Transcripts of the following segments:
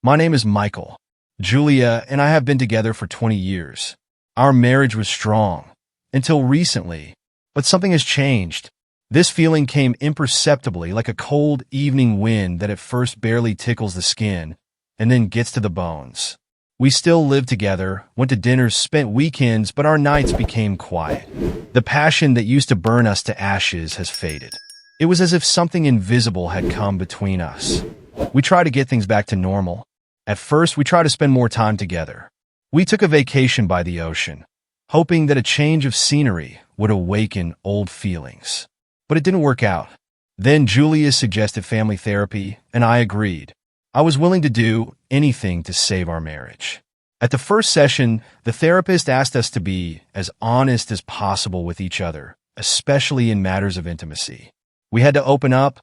My name is Michael. Julia and I have been together for 20 years. Our marriage was strong until recently, but something has changed. This feeling came imperceptibly, like a cold evening wind that at first barely tickles the skin and then gets to the bones. We still live together, went to dinners, spent weekends, but our nights became quiet. The passion that used to burn us to ashes has faded. It was as if something invisible had come between us. We try to get things back to normal. At first, we tried to spend more time together. We took a vacation by the ocean, hoping that a change of scenery would awaken old feelings. But it didn't work out. Then Julia suggested family therapy, and I agreed. I was willing to do anything to save our marriage. At the first session, the therapist asked us to be as honest as possible with each other, especially in matters of intimacy. We had to open up,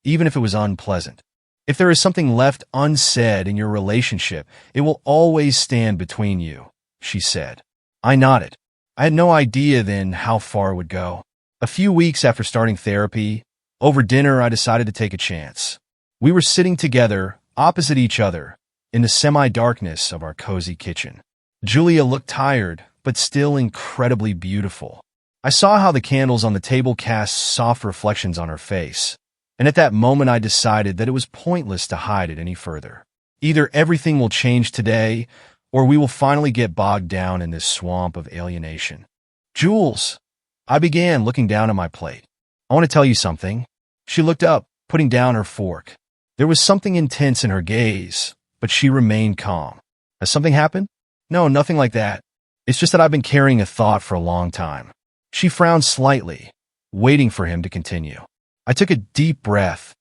even if it was unpleasant. If there is something left unsaid in your relationship, it will always stand between you, she said. I nodded. I had no idea then how far it would go. A few weeks after starting therapy, over dinner I decided to take a chance. We were sitting together, opposite each other, in the semi-darkness of our cozy kitchen. Julia looked tired, but still incredibly beautiful. I saw how the candles on the table cast soft reflections on her face. And at that moment I decided that it was pointless to hide it any further. Either everything will change today, or we will finally get bogged down in this swamp of alienation. Jules, I began, looking down at my plate. I want to tell you something. She looked up, putting down her fork. There was something intense in her gaze, but she remained calm. Has something happened? No, nothing like that. It's just that I've been carrying a thought for a long time. She frowned slightly, waiting for him to continue. I took a deep breath,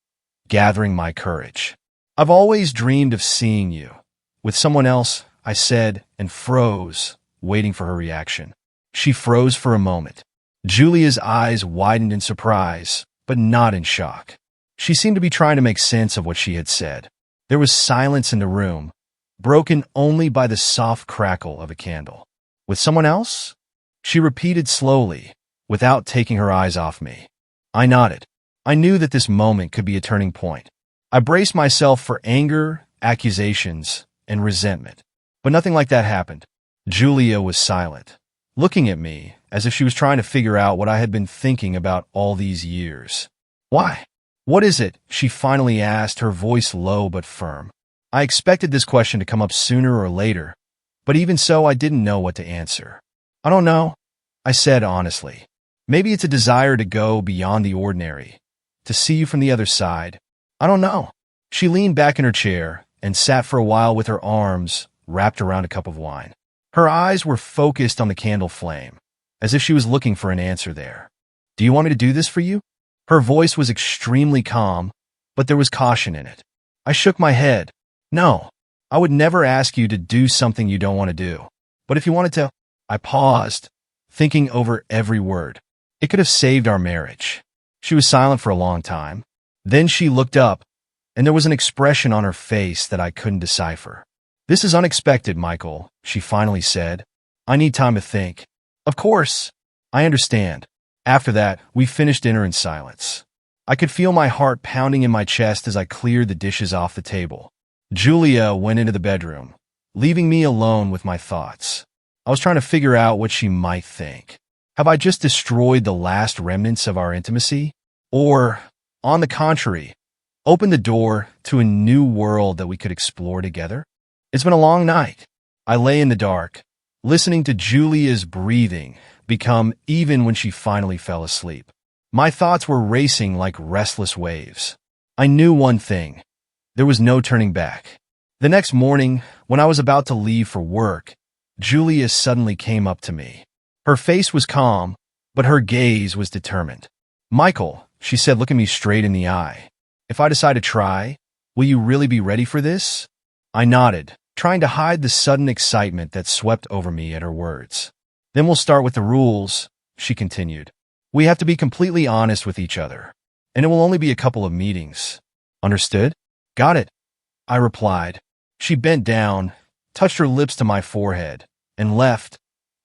gathering my courage. I've always dreamed of seeing you with someone else, I said, and froze, waiting for her reaction. She froze for a moment. Julia's eyes widened in surprise, but not in shock. She seemed to be trying to make sense of what she had said. There was silence in the room, broken only by the soft crackle of a candle. With someone else? She repeated slowly, without taking her eyes off me. I nodded. I knew that this moment could be a turning point. I braced myself for anger, accusations, and resentment. But nothing like that happened. Julia was silent, looking at me as if she was trying to figure out what I had been thinking about all these years. Why? What is it? She finally asked, her voice low but firm. I expected this question to come up sooner or later, but even so, I didn't know what to answer. I don't know, I said honestly. Maybe it's a desire to go beyond the ordinary, to see you from the other side. I don't know. She leaned back in her chair and sat for a while with her arms wrapped around a cup of wine. Her eyes were focused on the candle flame, as if she was looking for an answer there. Do you want me to do this for you? Her voice was extremely calm, but there was caution in it. I shook my head. No, I would never ask you to do something you don't want to do. But if you wanted to, I paused, thinking over every word. It could have saved our marriage. She was silent for a long time. Then she looked up, and there was an expression on her face that I couldn't decipher. This is unexpected, Michael, she finally said. I need time to think. Of course. I understand. After that, we finished dinner in silence. I could feel my heart pounding in my chest as I cleared the dishes off the table. Julia went into the bedroom, leaving me alone with my thoughts. I was trying to figure out what she might think. Have I just destroyed the last remnants of our intimacy? Or, on the contrary, opened the door to a new world that we could explore together? It's been a long night. I lay in the dark, listening to Julia's breathing become even when she finally fell asleep. My thoughts were racing like restless waves. I knew one thing. There was no turning back. The next morning, when I was about to leave for work, Julia suddenly came up to me. Her face was calm, but her gaze was determined. Michael, she said, looking me straight in the eye, if I decide to try, will you really be ready for this? I nodded, trying to hide the sudden excitement that swept over me at her words. Then we'll start with the rules, she continued. We have to be completely honest with each other, and it will only be a couple of meetings. Understood? Got it, I replied. She bent down, touched her lips to my forehead, and left,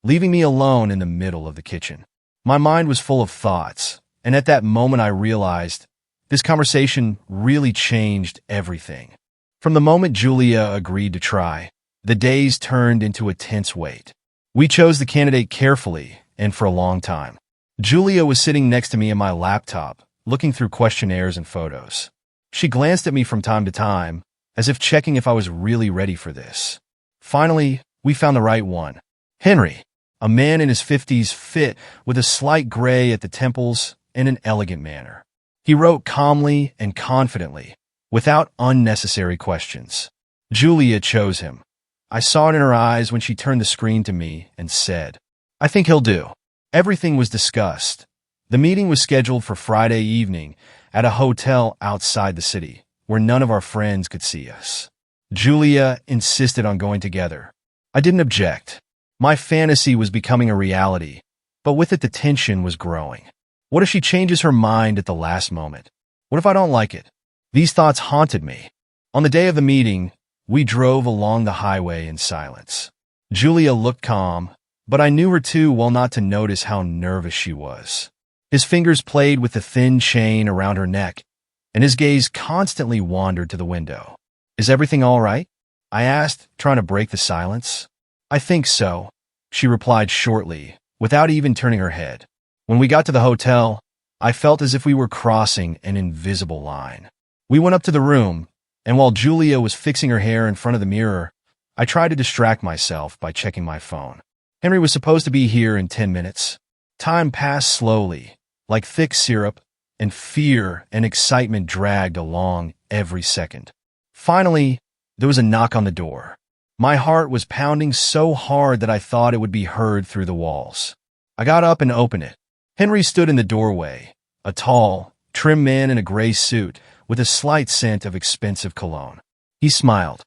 leaving me alone in the middle of the kitchen. My mind was full of thoughts, and at that moment I realized this conversation really changed everything. From the moment Julia agreed to try, the days turned into a tense wait. We chose the candidate carefully and for a long time. Julia was sitting next to me in my laptop, looking through questionnaires and photos. She glanced at me from time to time, as if checking if I was really ready for this. Finally, we found the right one. Henry, a man in his 50s, fit with a slight gray at the temples and an elegant manner. He wrote calmly and confidently, without unnecessary questions. Julia chose him. I saw it in her eyes when she turned the screen to me and said, "I think he'll do." Everything was discussed. The meeting was scheduled for Friday evening at a hotel outside the city, where none of our friends could see us. Julia insisted on going together. I didn't object. My fantasy was becoming a reality, but with it the tension was growing. What if she changes her mind at the last moment? What if I don't like it? These thoughts haunted me. On the day of the meeting, we drove along the highway in silence. Julia looked calm, but I knew her too well not to notice how nervous she was. His fingers played with the thin chain around her neck, and his gaze constantly wandered to the window. "Is everything all right?" I asked, trying to break the silence. "I think so," she replied shortly, without even turning her head. When we got to the hotel, I felt as if we were crossing an invisible line. We went up to the room, and while Julia was fixing her hair in front of the mirror, I tried to distract myself by checking my phone. Henry was supposed to be here in 10 minutes. Time passed slowly, like thick syrup, and fear and excitement dragged along every second. Finally, there was a knock on the door. My heart was pounding so hard that I thought it would be heard through the walls. I got up and opened it. Henry stood in the doorway, a tall, trim man in a gray suit with a slight scent of expensive cologne. He smiled.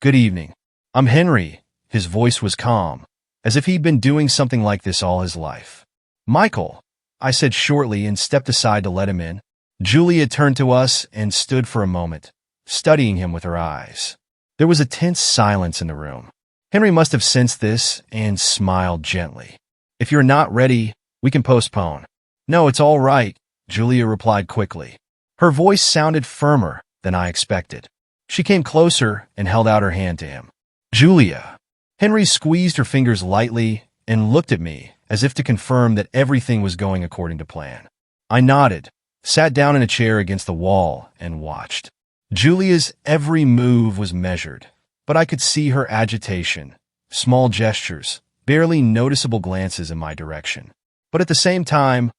"Good evening. I'm Henry." His voice was calm, as if he'd been doing something like this all his life. "Michael," I said shortly and stepped aside to let him in. Julia turned to us and stood for a moment, studying him with her eyes. There was a tense silence in the room. Henry must have sensed this and smiled gently. "If you're not ready, we can postpone." "No, it's all right," Julia replied quickly. Her voice sounded firmer than I expected. She came closer and held out her hand to him. "Julia." Henry squeezed her fingers lightly and looked at me as if to confirm that everything was going according to plan. I nodded, sat down in a chair against the wall, and watched. Julia's every move was measured, but I could see her agitation, small gestures, barely noticeable glances in my direction. But at the same time,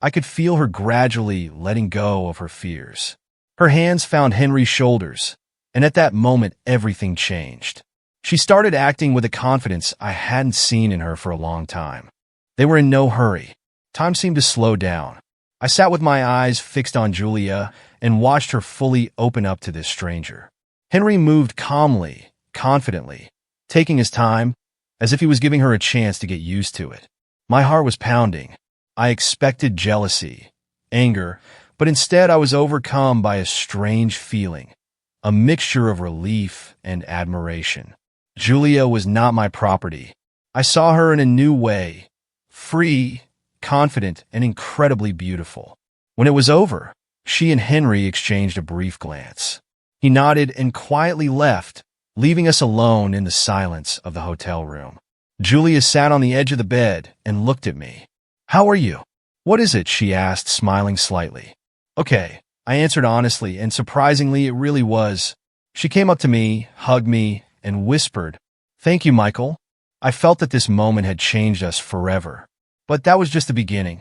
I could feel her gradually letting go of her fears. Her hands found Henry's shoulders, and at that moment everything changed. She started acting with a confidence I hadn't seen in her for a long time. They were in no hurry. Time seemed to slow down. I sat with my eyes fixed on Julia and watched her fully open up to this stranger. Henry moved calmly, confidently, taking his time, as if he was giving her a chance to get used to it. My heart was pounding. I expected jealousy, anger, but instead I was overcome by a strange feeling, a mixture of relief and admiration. Julia was not my property. I saw her in a new way, free, confident, and incredibly beautiful. When it was over, she and Henry exchanged a brief glance. He nodded and quietly left, leaving us alone in the silence of the hotel room. Julia sat on the edge of the bed and looked at me. "How are you?" "What is it?" she asked, smiling slightly. "Okay," I answered honestly, and surprisingly, it really was. She came up to me, hugged me, and whispered, "Thank you, Michael." I felt that this moment had changed us forever. But that was just the beginning.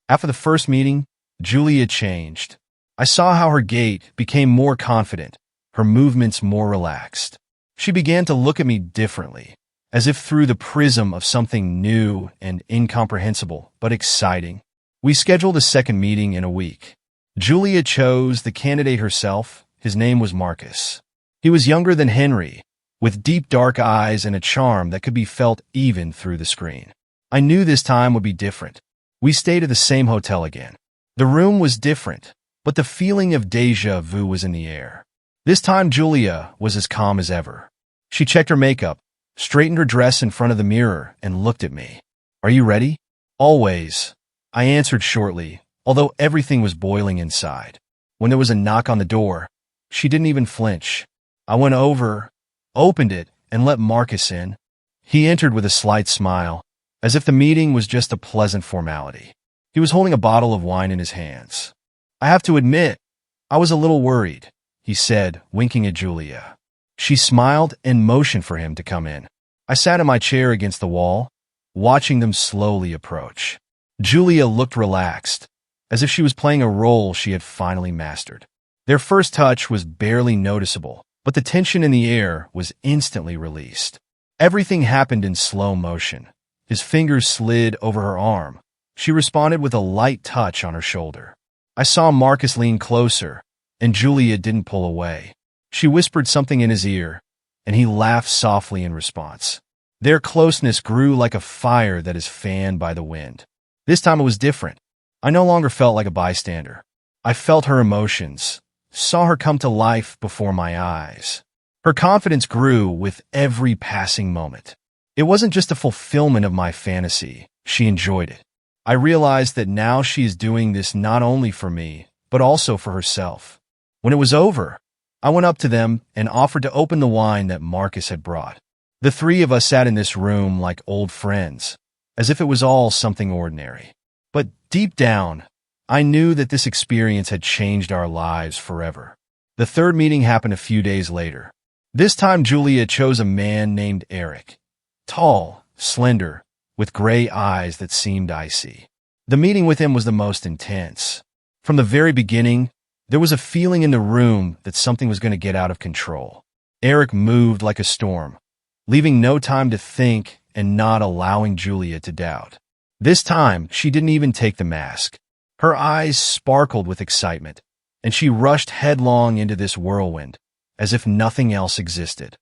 After the first meeting, Julia changed. I saw how her gait became more confident, her movements more relaxed. She began to look at me differently, as if through the prism of something new and incomprehensible, but exciting. We scheduled a second meeting in a week. Julia chose the candidate herself. His name was Marcus. He was younger than Henry, with deep dark eyes and a charm that could be felt even through the screen. I knew this time would be different. We stayed at the same hotel again. The room was different, but the feeling of déjà vu was in the air. This time Julia was as calm as ever. She checked her makeup, straightened her dress in front of the mirror, and looked at me. "Are you ready?" "Always," I answered shortly, although everything was boiling inside. When there was a knock on the door, she didn't even flinch. I went over, opened it, and let Marcus in. He entered with a slight smile, as if the meeting was just a pleasant formality. He was holding a bottle of wine in his hands. "I have to admit, I was a little worried," he said, winking at Julia. She smiled and motioned for him to come in. I sat in my chair against the wall, watching them slowly approach. Julia looked relaxed, as if she was playing a role she had finally mastered. Their first touch was barely noticeable, but the tension in the air was instantly released. Everything happened in slow motion. His fingers slid over her arm. She responded with a light touch on her shoulder. I saw Marcus lean closer, and Julia didn't pull away. She whispered something in his ear, and he laughed softly in response. Their closeness grew like a fire that is fanned by the wind. This time it was different. I no longer felt like a bystander. I felt her emotions, saw her come to life before my eyes. Her confidence grew with every passing moment. It wasn't just a fulfillment of my fantasy. She enjoyed it. I realized that now she is doing this not only for me, but also for herself. When it was over, I went up to them and offered to open the wine that Marcus had brought. The three of us sat in this room like old friends, as if it was all something ordinary. But deep down, I knew that this experience had changed our lives forever. The third meeting happened a few days later. This time Julia chose a man named Eric. Tall, slender, with gray eyes that seemed icy. The meeting with him was the most intense. From the very beginning, there was a feeling in the room that something was going to get out of control. Eric moved like a storm, leaving no time to think and not allowing Julia to doubt. This time, she didn't even take the mask. Her eyes sparkled with excitement, and she rushed headlong into this whirlwind, as if nothing else existed.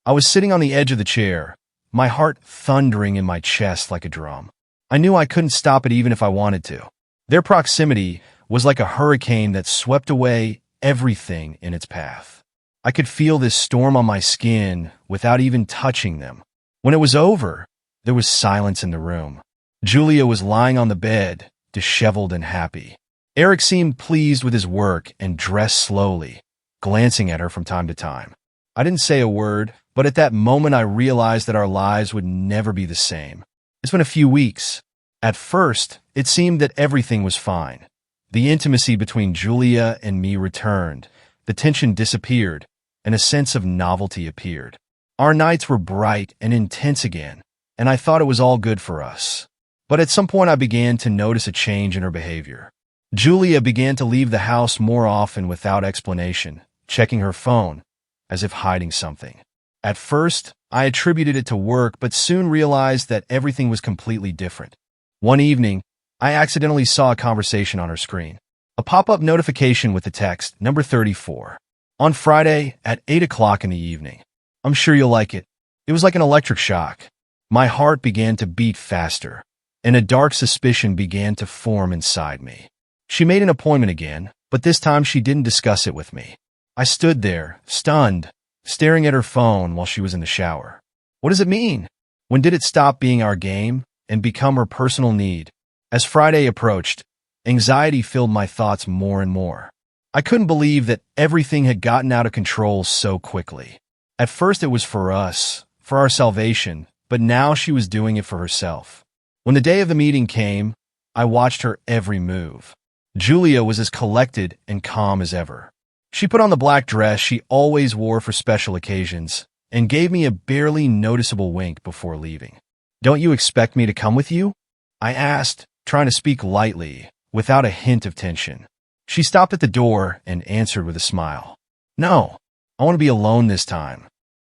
I was sitting on the edge of the chair, my heart thundering in my chest like a drum. I knew I couldn't stop it even if I wanted to. Their proximity was like a hurricane that swept away everything in its path. I could feel this storm on my skin without even touching them. When it was over, there was silence in the room. Julia was lying on the bed, disheveled and happy. Eric seemed pleased with his work and dressed slowly, glancing at her from time to time. I didn't say a word, but at that moment I realized that our lives would never be the same. It's been a few weeks. At first, it seemed that everything was fine. The intimacy between Julia and me returned, the tension disappeared, and a sense of novelty appeared. Our nights were bright and intense again, and I thought it was all good for us. But at some point I began to notice a change in her behavior. Julia began to leave the house more often without explanation, checking her phone, as if hiding something. At first, I attributed it to work, but soon realized that everything was completely different. One evening, I accidentally saw a conversation on her screen. A pop-up notification with the text, number 34. On Friday at 8 o'clock in the evening. I'm sure you'll like it. It was like an electric shock. My heart began to beat faster, and a dark suspicion began to form inside me. She made an appointment again, but this time she didn't discuss it with me. I stood there, stunned, staring at her phone while she was in the shower. What does it mean? When did it stop being our game and become her personal need? As Friday approached, anxiety filled my thoughts more and more. I couldn't believe that everything had gotten out of control so quickly. At first it was for us, for our salvation, but now she was doing it for herself. When the day of the meeting came, I watched her every move. Julia was as collected and calm as ever. She put on the black dress she always wore for special occasions and gave me a barely noticeable wink before leaving. "Don't you expect me to come with you?" I asked, trying to speak lightly, without a hint of tension. She stopped at the door and answered with a smile. "No, I want to be alone this time."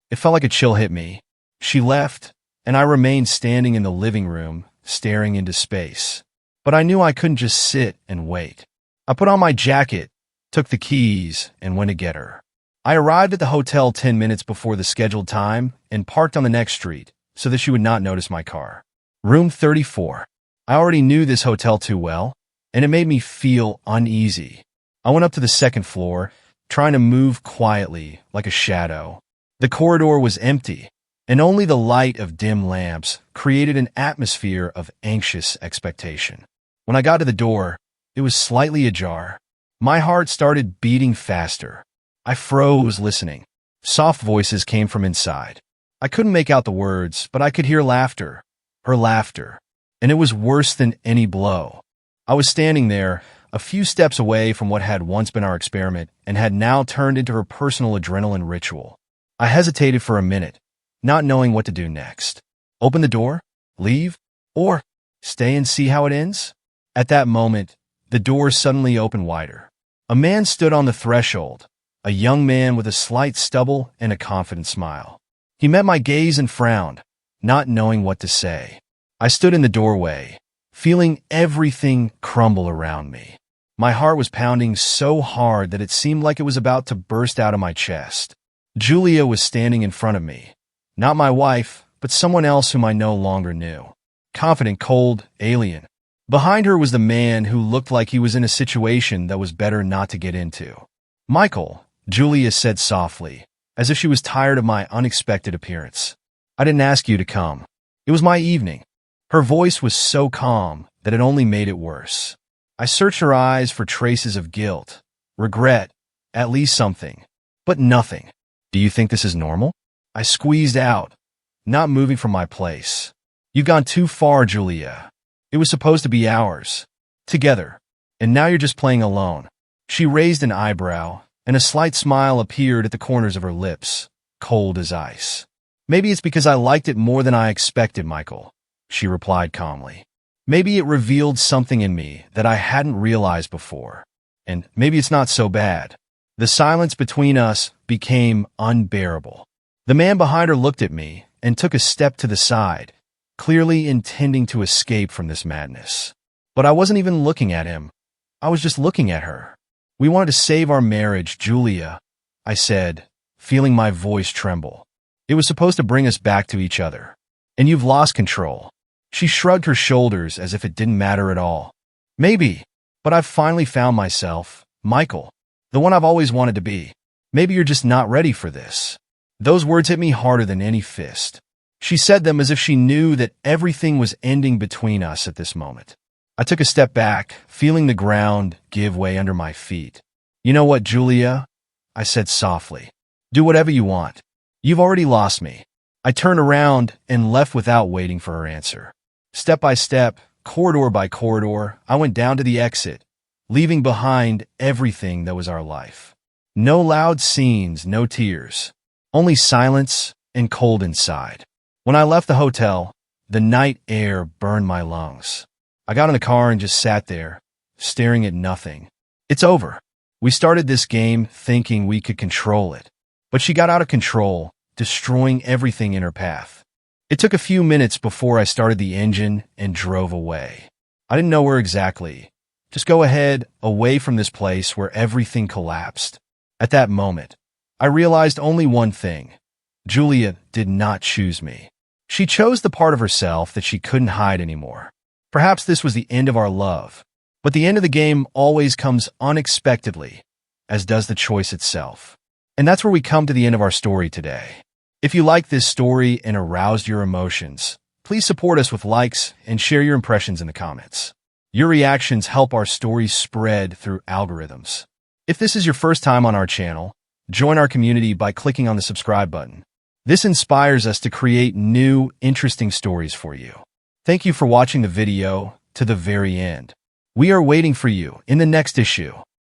It felt like a chill hit me. She left, and I remained standing in the living room, staring into space. But I knew I couldn't just sit and wait. I put on my jacket, took the keys, and went to get her. I arrived at the hotel 10 minutes before the scheduled time and parked on the next street so that she would not notice my car. Room 34. I already knew this hotel too well, and it made me feel uneasy. I went up to the second floor, trying to move quietly, like a shadow. The corridor was empty, and only the light of dim lamps created an atmosphere of anxious expectation. When I got to the door, it was slightly ajar. My heart started beating faster. I froze listening. Soft voices came from inside. I couldn't make out the words, but I could hear laughter. Her laughter. And it was worse than any blow. I was standing there, a few steps away from what had once been our experiment and had now turned into her personal adrenaline ritual. I hesitated for a minute, not knowing what to do next. Open the door? Leave? Or stay and see how it ends? At that moment, the door suddenly opened wider. A man stood on the threshold, a young man with a slight stubble and a confident smile. He met my gaze and frowned, not knowing what to say. I stood in the doorway, feeling everything crumble around me. My heart was pounding so hard that it seemed like it was about to burst out of my chest. Julia was standing in front of me. Not my wife, but someone else whom I no longer knew. Confident, cold, alien. Behind her was the man who looked like he was in a situation that was better not to get into. "Michael," Julia said softly, as if she was tired of my unexpected appearance. "I didn't ask you to come. It was my evening." Her voice was so calm that it only made it worse. I searched her eyes for traces of guilt, regret, at least something, but nothing. "Do you think this is normal?" I squeezed out, not moving from my place. "You've gone too far, Julia. It was supposed to be ours. Together. And now you're just playing alone." She raised an eyebrow, and a slight smile appeared at the corners of her lips, cold as ice. "Maybe it's because I liked it more than I expected, Michael," she replied calmly. "Maybe it revealed something in me that I hadn't realized before. And maybe it's not so bad." The silence between us became unbearable. The man behind her looked at me and took a step to the side, clearly intending to escape from this madness. But I wasn't even looking at him. I was just looking at her. "We wanted to save our marriage, Julia," I said, feeling my voice tremble. "It was supposed to bring us back to each other. And you've lost control." She shrugged her shoulders as if it didn't matter at all. "Maybe, but I've finally found myself, Michael, the one I've always wanted to be. Maybe you're just not ready for this." Those words hit me harder than any fist. She said them as if she knew that everything was ending between us at this moment. I took a step back, feeling the ground give way under my feet. "You know what, Julia?" I said softly. "Do whatever you want. You've already lost me." I turned around and left without waiting for her answer. Step by step, corridor by corridor, I went down to the exit, leaving behind everything that was our life. No loud scenes, no tears. Only silence and cold inside. When I left the hotel, the night air burned my lungs. I got in the car and just sat there, staring at nothing. It's over. We started this game thinking we could control it. But she got out of control, destroying everything in her path. It took a few minutes before I started the engine and drove away. I didn't know where exactly. Just go ahead, away from this place where everything collapsed. At that moment, I realized only one thing. Julia did not choose me. She chose the part of herself that she couldn't hide anymore. Perhaps this was the end of our love, but the end of the game always comes unexpectedly, as does the choice itself. And that's where we come to the end of our story today. If you liked this story and aroused your emotions, please support us with likes and share your impressions in the comments. Your reactions help our stories spread through algorithms. If this is your first time on our channel, join our community by clicking on the subscribe button. This inspires us to create new, interesting stories for you. Thank you for watching the video to the very end. We are waiting for you in the next issue.